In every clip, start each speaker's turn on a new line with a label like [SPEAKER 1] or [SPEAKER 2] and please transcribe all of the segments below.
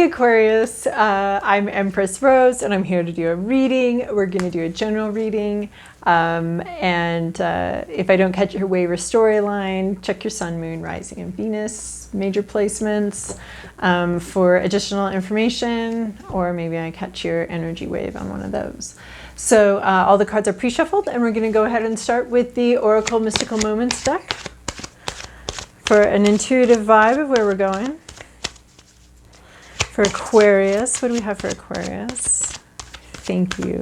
[SPEAKER 1] Aquarius, I'm Empress Rose and I'm here to do a reading. We're going to do a general reading. If I don't catch your wave or storyline, check your sun, moon, rising, and Venus major placements for additional information, or maybe I catch your energy wave on one of those. So all the cards are pre-shuffled, and we're going to go ahead and start with the Oracle Mystical Moments deck for an intuitive vibe of where we're going. For Aquarius, what do we have for Aquarius? Thank you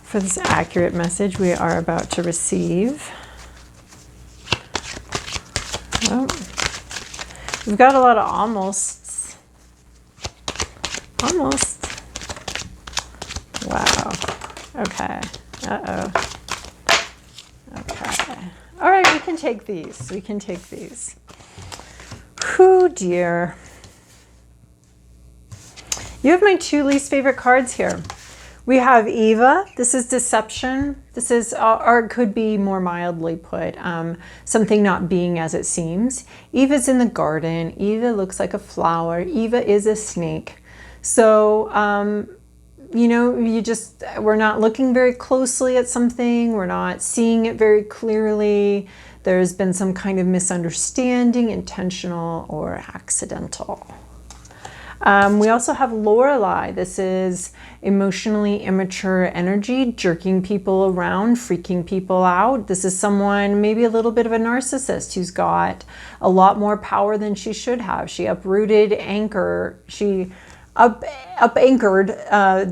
[SPEAKER 1] for this accurate message we are about to receive. Oh, we've got a lot of almosts. Almost. Wow. Okay. Uh-oh. Okay. All right, we can take these. We can take these. Whew, dear. You have my two least favorite cards here. We have Eva. This is deception. This is, or it could be more mildly put, something not being as it seems. Eva's in the garden. Eva looks like a flower. Eva is a snake. So, you know, we're not looking very closely at something. We're not seeing it very clearly. There's been some kind of misunderstanding, intentional or accidental. We also have Lorelei. This is emotionally immature energy, jerking people around, freaking people out. This is someone, maybe a little bit of a narcissist, who's got a lot more power than she should have. She uprooted anchor. She up-anchored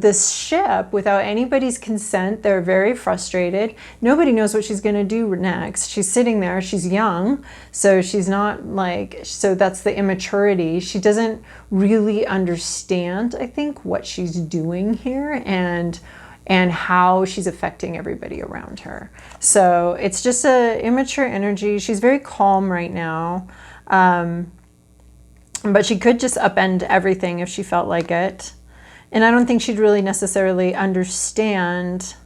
[SPEAKER 1] this ship without anybody's consent. They're very frustrated. Nobody knows what she's going to do next. She's sitting there. She's young, so she's not like, so that's the immaturity. She doesn't really understand, I think, what she's doing here and how she's affecting everybody around her. So it's just a immature energy. She's very calm right now. But she could just upend everything if she felt like it. And I don't think she'd really necessarily understand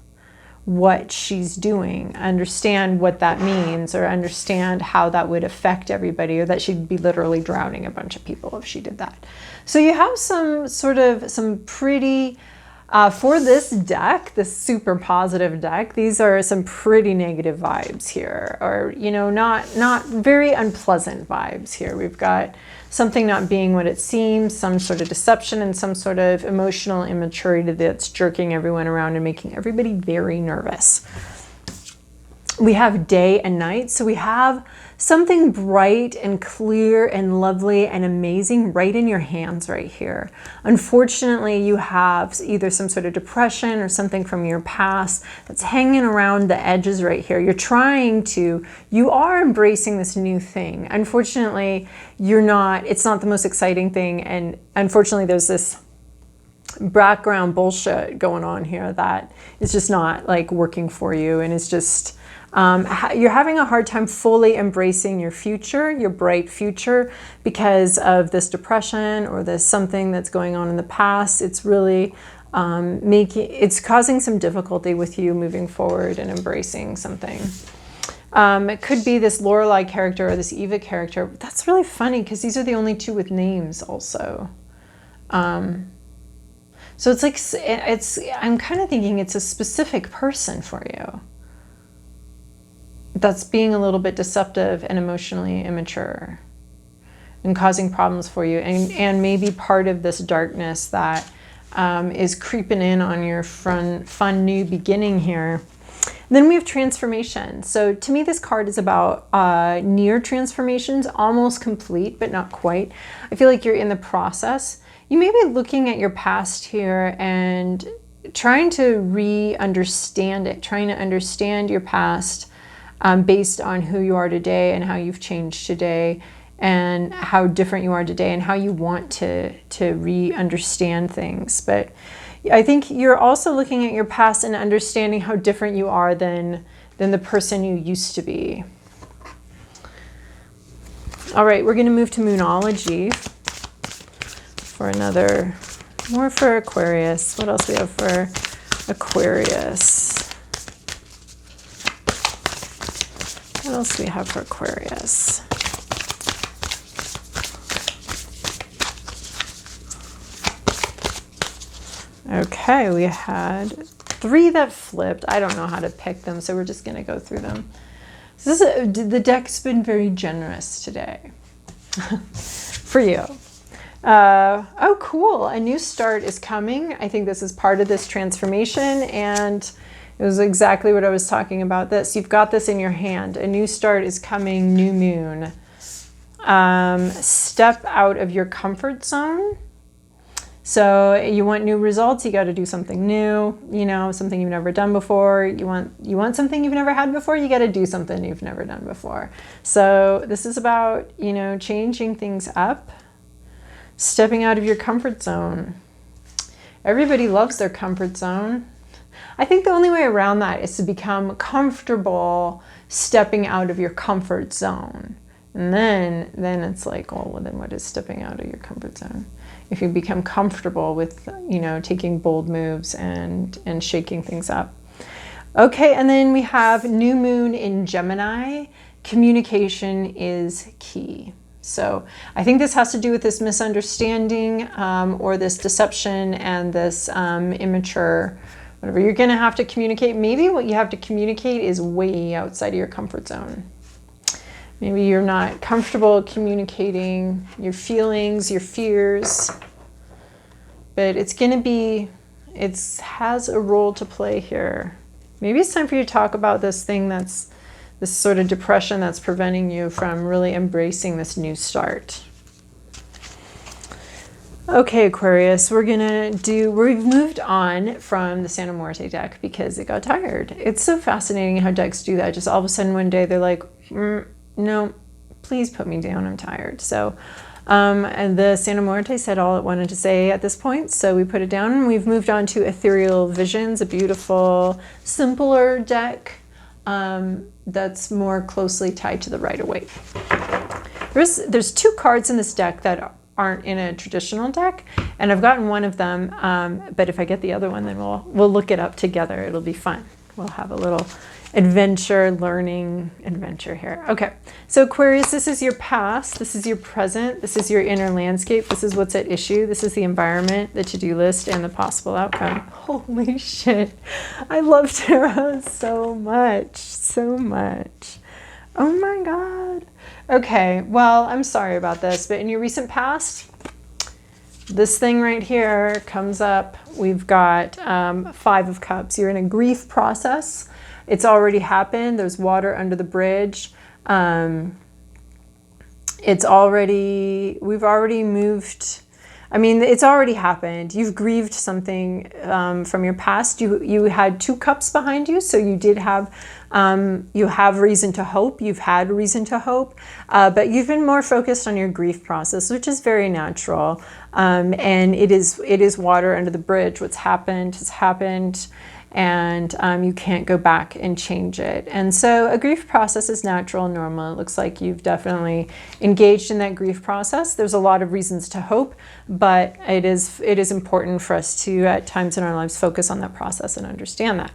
[SPEAKER 1] what she's doing, understand what that means, or understand how that would affect everybody, or that she'd be literally drowning a bunch of people if she did that. So you have some pretty, for this deck, this super positive deck, these are some pretty negative vibes here, or, you know, not very unpleasant vibes here. We've got something not being what it seems, some sort of deception, and some sort of emotional immaturity that's jerking everyone around and making everybody very nervous. We have day and night, so we have something bright and clear and lovely and amazing right in your hands right here. Unfortunately, you have either some sort of depression or something from your past that's hanging around the edges right here. You are embracing this new thing. Unfortunately, it's not the most exciting thing, and unfortunately there's this background bullshit going on here that is just not like working for you, and it's just you're having a hard time fully embracing your future, your bright future, because of this depression or this something that's going on in the past. It's really it's causing some difficulty with you moving forward and embracing something. It could be this Lorelei character or this Eva character. That's really funny because these are the only two with names also. So it's like, I'm kind of thinking it's a specific person for you that's being a little bit deceptive and emotionally immature and causing problems for you, and maybe part of this darkness that is creeping in on your fun new beginning here. And then we have transformation. So to me, this card is about near transformations, almost complete, but not quite. I feel like you're in the process. You may be looking at your past here and trying to re-understand it, trying to understand your past based on who you are today and how you've changed today and how different you are today and how you want to re-understand things. But I think you're also looking at your past and understanding how different you are than the person you used to be. All right, we're going to move to Moonology for another, more for Aquarius. What else we have for Aquarius? What else do we have for Aquarius? Okay, we had 3 that flipped. I don't know how to pick them, so we're just going to go through them. So the deck's been very generous today for you. Oh, cool. A new start is coming. I think this is part of this transformation, and it was exactly what I was talking about. This, you've got this in your hand. A new start is coming, new moon. Step out of your comfort zone. So you want new results, you got to do something new, you know, something you've never done before. You want something you've never had before, you got to do something you've never done before. So this is about, you know, changing things up, stepping out of your comfort zone. Everybody loves their comfort zone. I think the only way around that is to become comfortable stepping out of your comfort zone. And then it's like, oh, well, then what is stepping out of your comfort zone? If you become comfortable with, you know, taking bold moves and shaking things up. Okay, and then we have new moon in Gemini. Communication is key. So I think this has to do with this misunderstanding or this deception and this immature, whatever. You're going to have to communicate. Maybe what you have to communicate is way outside of your comfort zone. Maybe you're not comfortable communicating your feelings, your fears, but it's going to be, it has a role to play here. Maybe it's time for you to talk about this thing that's, this sort of depression that's preventing you from really embracing this new start. Okay, Aquarius, we've moved on from the Santa Muerte deck because it got tired. It's so fascinating how decks do that. Just all of a sudden one day they're like, no, please put me down, I'm tired. So, and the Santa Muerte said all it wanted to say at this point, so we put it down and we've moved on to Ethereal Visions, a beautiful, simpler deck that's more closely tied to the Rider-Waite. There's 2 cards in this deck that aren't in a traditional deck, and I've gotten one of them, but if I get the other one, then we'll look it up together. It'll be fun. We'll have a little learning adventure here. Okay, so Aquarius, this is your past, this is your present, this is your inner landscape, this is what's at issue, this is the environment, the to-do list, and the possible outcome. Holy shit, I love tarot so much, so much. Oh my God. Okay, well, I'm sorry about this, but in your recent past, this thing right here comes up. We've got 5 of Cups. You're in a grief process. It's already happened. There's water under the bridge. We've already moved. I mean, it's already happened. You've grieved something from your past. You had 2 cups behind you, so you did have, you have reason to hope. You've had reason to hope, but you've been more focused on your grief process, which is very natural. And it is water under the bridge. What's happened has happened. And you can't go back and change it. And so a grief process is natural and normal. It looks like you've definitely engaged in that grief process. There's a lot of reasons to hope, but it is important for us to, at times in our lives, focus on that process and understand that.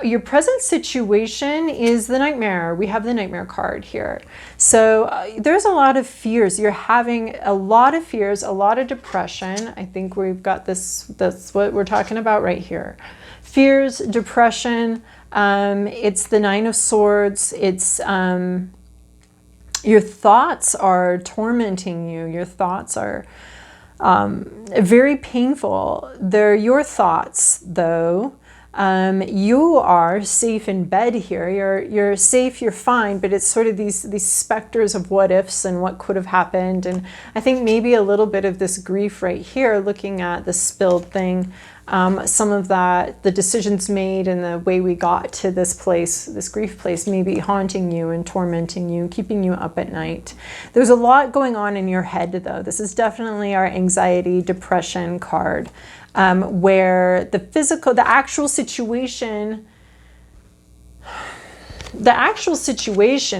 [SPEAKER 1] Your present situation is the Nightmare. We have the Nightmare card here. So there's a lot of fears. You're having a lot of fears, a lot of depression. I think we've got this, that's what we're talking about right here. Fears, depression, it's the 9 of Swords. It's your thoughts are tormenting you. Your thoughts are very painful. They're your thoughts, though. You are safe in bed here. You're safe, you're fine, but it's sort of these specters of what ifs and what could have happened. And I think maybe a little bit of this grief right here, looking at the spilled thing, some of that, the decisions made and the way we got to this place, this grief place, maybe haunting you and tormenting you, keeping you up at night. There's a lot going on in your head, though. This is definitely our anxiety, depression card. Where the actual situation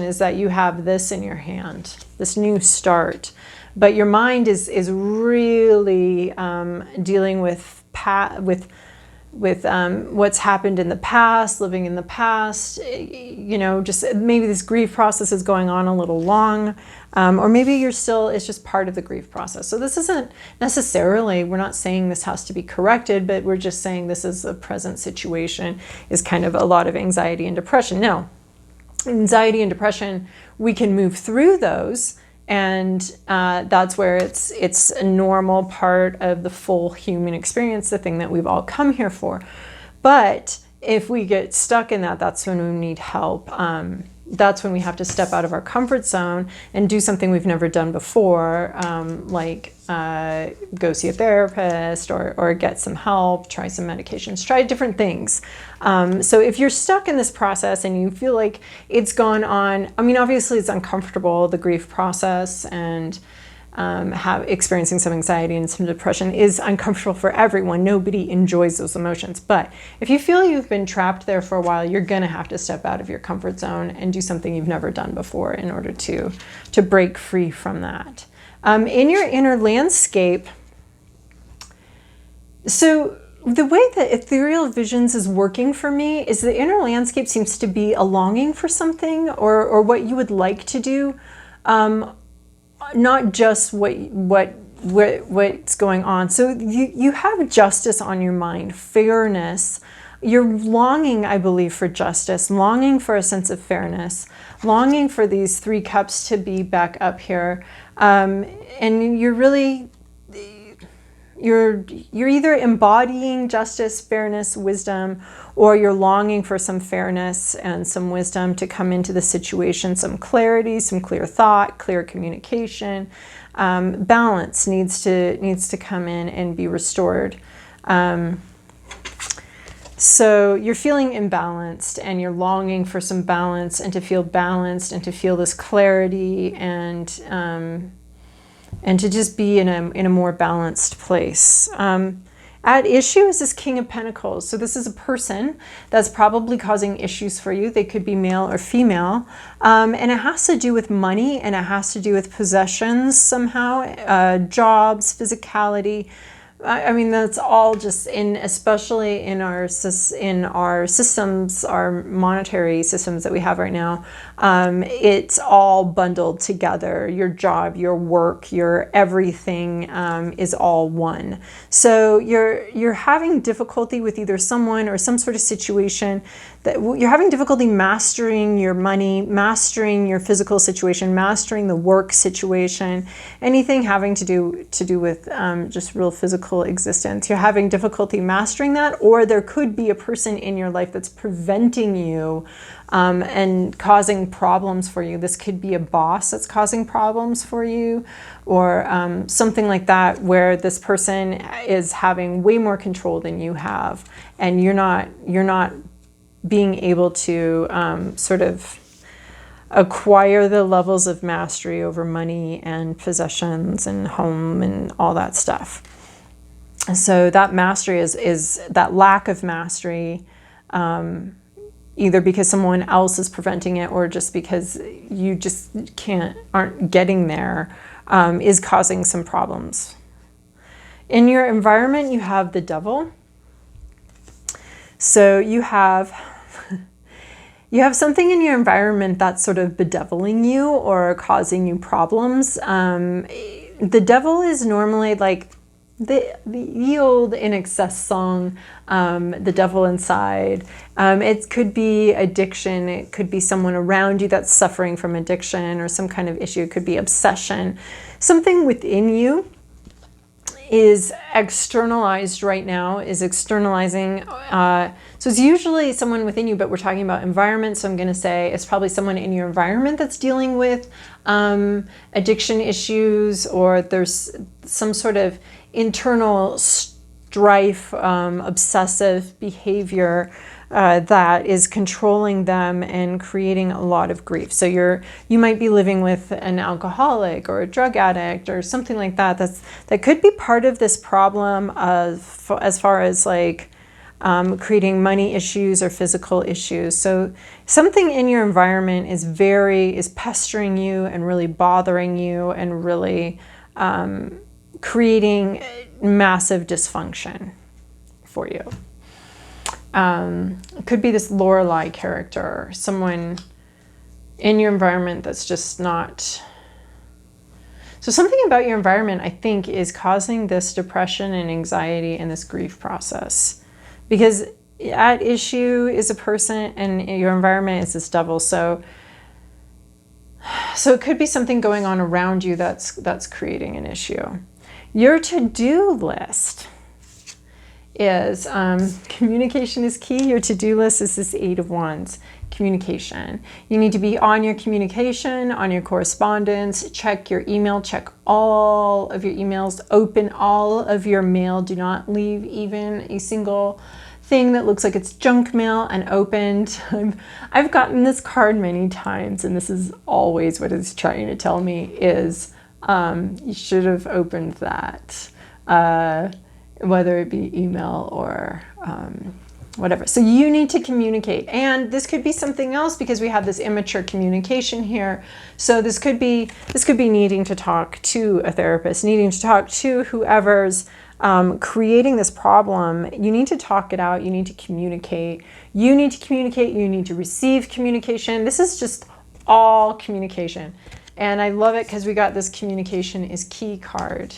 [SPEAKER 1] is that you have this in your hand, this new start, but your mind is really dealing with what's happened in the past, living in the past, you know, just maybe this grief process is going on a little long, or maybe it's just part of the grief process. So this isn't necessarily, we're not saying this has to be corrected, but we're just saying this is a present situation, is kind of a lot of anxiety and depression. Now, anxiety and depression, we can move through those, and that's where it's a normal part of the full human experience, the thing that we've all come here for. But if we get stuck in that, that's when we need help. That's when we have to step out of our comfort zone and do something we've never done before, like go see a therapist or get some help, try some medications, try different things. So if you're stuck in this process and you feel like it's gone on, I mean, obviously it's uncomfortable, the grief process, and experiencing some anxiety and some depression is uncomfortable for everyone. Nobody enjoys those emotions. But if you feel you've been trapped there for a while, you're going to have to step out of your comfort zone and do something you've never done before in order to break free from that. In your inner landscape, so the way that Ethereal Visions is working for me is the inner landscape seems to be a longing for something or what you would like to do. Not just what's going on. So you have justice on your mind, fairness. You're longing, I believe, for justice, longing for a sense of fairness, longing for these 3 cups to be back up here. And you're really, you're either embodying justice, fairness, wisdom, or you're longing for some fairness and some wisdom to come into the situation, some clarity, some clear thought, clear communication. Balance needs to come in and be restored. So you're feeling imbalanced and you're longing for some balance and to feel balanced and to feel this clarity and to just be in a more balanced place. At issue is this King of Pentacles. So this is a person that's probably causing issues for you. They could be male or female. And it has to do with money, and it has to do with possessions somehow, jobs, physicality. I mean, that's all just especially in our systems, our monetary systems that we have right now. It's all bundled together. Your job, your work, your everything is all one. So you're having difficulty with either someone or some sort of situation that you're having difficulty mastering your money, mastering your physical situation, mastering the work situation, anything having to do with just real physical existence. You're having difficulty mastering that, or there could be a person in your life that's preventing you and causing problems for you. This could be a boss that's causing problems for you, or something like that, where this person is having way more control than you have, and you're not being able to sort of acquire the levels of mastery over money and possessions and home and all that stuff. So that mastery is that lack of mastery, either because someone else is preventing it or just because you just aren't getting there, is causing some problems. In your environment, you have the devil. So you have something in your environment that's sort of bedeviling you or causing you problems. The devil is normally like the old In Excess song, The Devil Inside. It could be addiction. It could be someone around you that's suffering from addiction or some kind of issue. It could be obsession. Something within you is externalized right now, is externalizing. So it's usually someone within you, but we're talking about environment. So I'm going to say it's probably someone in your environment that's dealing with addiction issues, or there's some sort of internal strife, obsessive behavior that is controlling them and creating a lot of grief. So you might be living with an alcoholic or a drug addict or something like that. That could be part of this problem of, as far as like creating money issues or physical issues. So something in your environment is pestering you and really bothering you and really creating massive dysfunction for you. It could be this Lorelei character, someone in your environment that's just not... So something about your environment, I think, is causing this depression and anxiety and this grief process. Because at issue is a person and your environment is this devil. So it could be something going on around you that's creating an issue. Your to-do list is communication is key. Your to-do list is this 8 of Wands. Communication. You need to be on your communication, on your correspondence, check your email, check all of your emails, open all of your mail. Do not leave even a single thing that looks like it's junk mail unopened. I've gotten this card many times, and this is always what it's trying to tell me is you should have opened that, whether it be email or whatever. So you need to communicate, and this could be something else because we have this immature communication here. So this could be needing to talk to a therapist, needing to talk to whoever's creating this problem. You need to talk it out. You need to communicate. You need to communicate. You need to receive communication. This is just all communication, and I love it because we got this communication is key card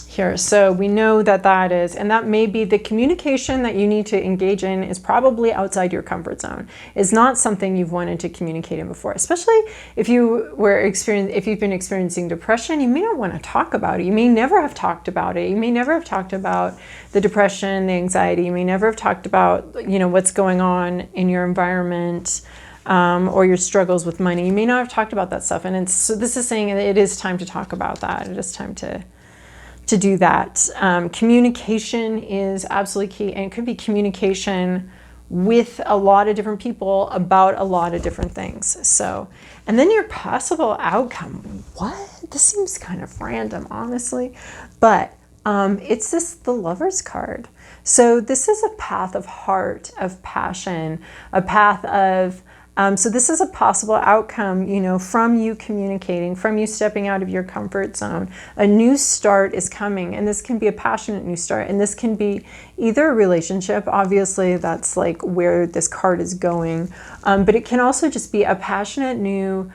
[SPEAKER 1] here. So we know that is, and that may be the communication that you need to engage in is probably outside your comfort zone. It's not something you've wanted to communicate in before, especially if you've been experiencing depression. You may not want to talk about it. You may never have talked about it. You may never have talked about the depression, the anxiety. You may never have talked about, what's going on in your environment, or your struggles with money. You may not have talked about that stuff. And so this is saying that it is time to talk about that. It is time to do that. Communication is absolutely key, and it could be communication with a lot of different people about a lot of different things. So, and then your possible outcome. What? This seems kind of random, honestly, but it's the Lover's card. So this is a path of heart, of passion, a path of so this is a possible outcome, from you communicating, from you stepping out of your comfort zone. A new start is coming, and this can be a passionate new start, and this can be either a relationship. Obviously, that's like where this card is going, but it can also just be a passionate new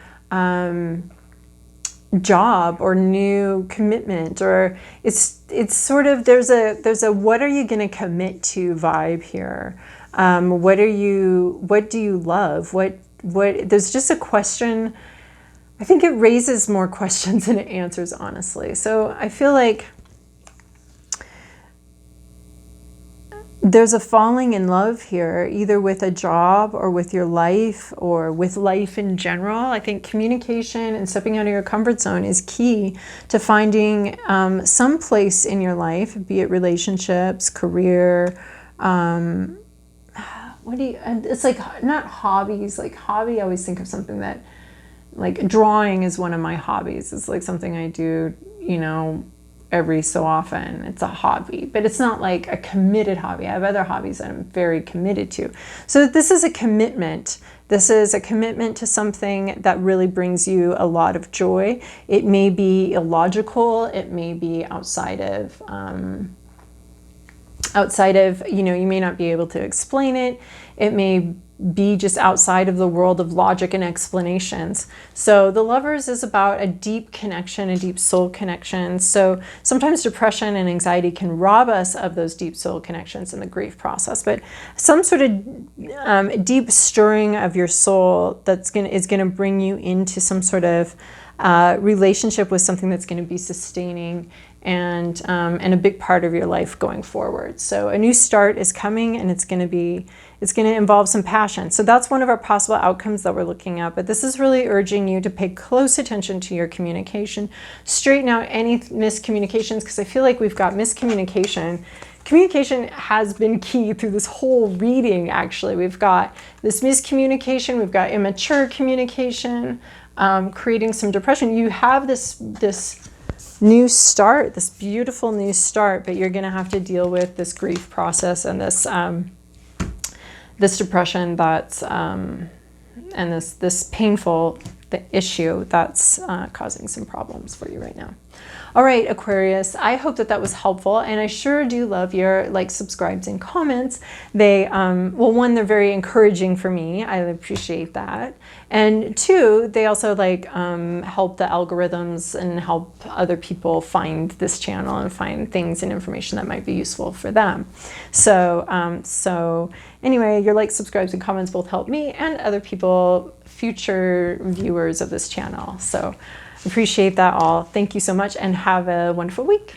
[SPEAKER 1] job or new commitment, or it's sort of there's a what are you going to commit to vibe here. What do you love? What, there's just a question. I think it raises more questions than it answers, honestly. So I feel like there's a falling in love here, either with a job or with your life or with life in general. I think communication and stepping out of your comfort zone is key to finding some place in your life, be it relationships, career, it's like not hobbies, like hobby. I always think of something that, like drawing is one of my hobbies. It's like something I do, every so often. It's a hobby, but it's not like a committed hobby. I have other hobbies that I'm very committed to. So this is a commitment. This is a commitment to something that really brings you a lot of joy. It may be illogical. It may be outside of, you may not be able to explain it. It may be just outside of the world of logic and explanations. So the Lovers is about a deep connection, a deep soul connection. So sometimes depression and anxiety can rob us of those deep soul connections in the grief process, but some sort of deep stirring of your soul is going to bring you into some sort of relationship with something that's going to be sustaining and a big part of your life going forward. So a new start is coming, and it's going to involve some passion. So that's one of our possible outcomes that we're looking at. But this is really urging you to pay close attention to your communication, straighten out any miscommunications, because I feel like we've got miscommunication. Communication has been key through this whole reading, actually. We've got this miscommunication, we've got immature communication, creating some depression. You have this new start, this beautiful new start, but you're going to have to deal with this grief process and this depression that's and this painful issue that's causing some problems for you right now. All right, Aquarius, I hope that that was helpful, and I sure do love your likes, subscribes, and comments. They, well, one, they're very encouraging for me. I appreciate that. And two, they also like help the algorithms and help other people find this channel and find things and information that might be useful for them. So anyway, your likes, subscribes, and comments both help me and other people, future viewers of this channel. So appreciate that all. Thank you so much and have a wonderful week.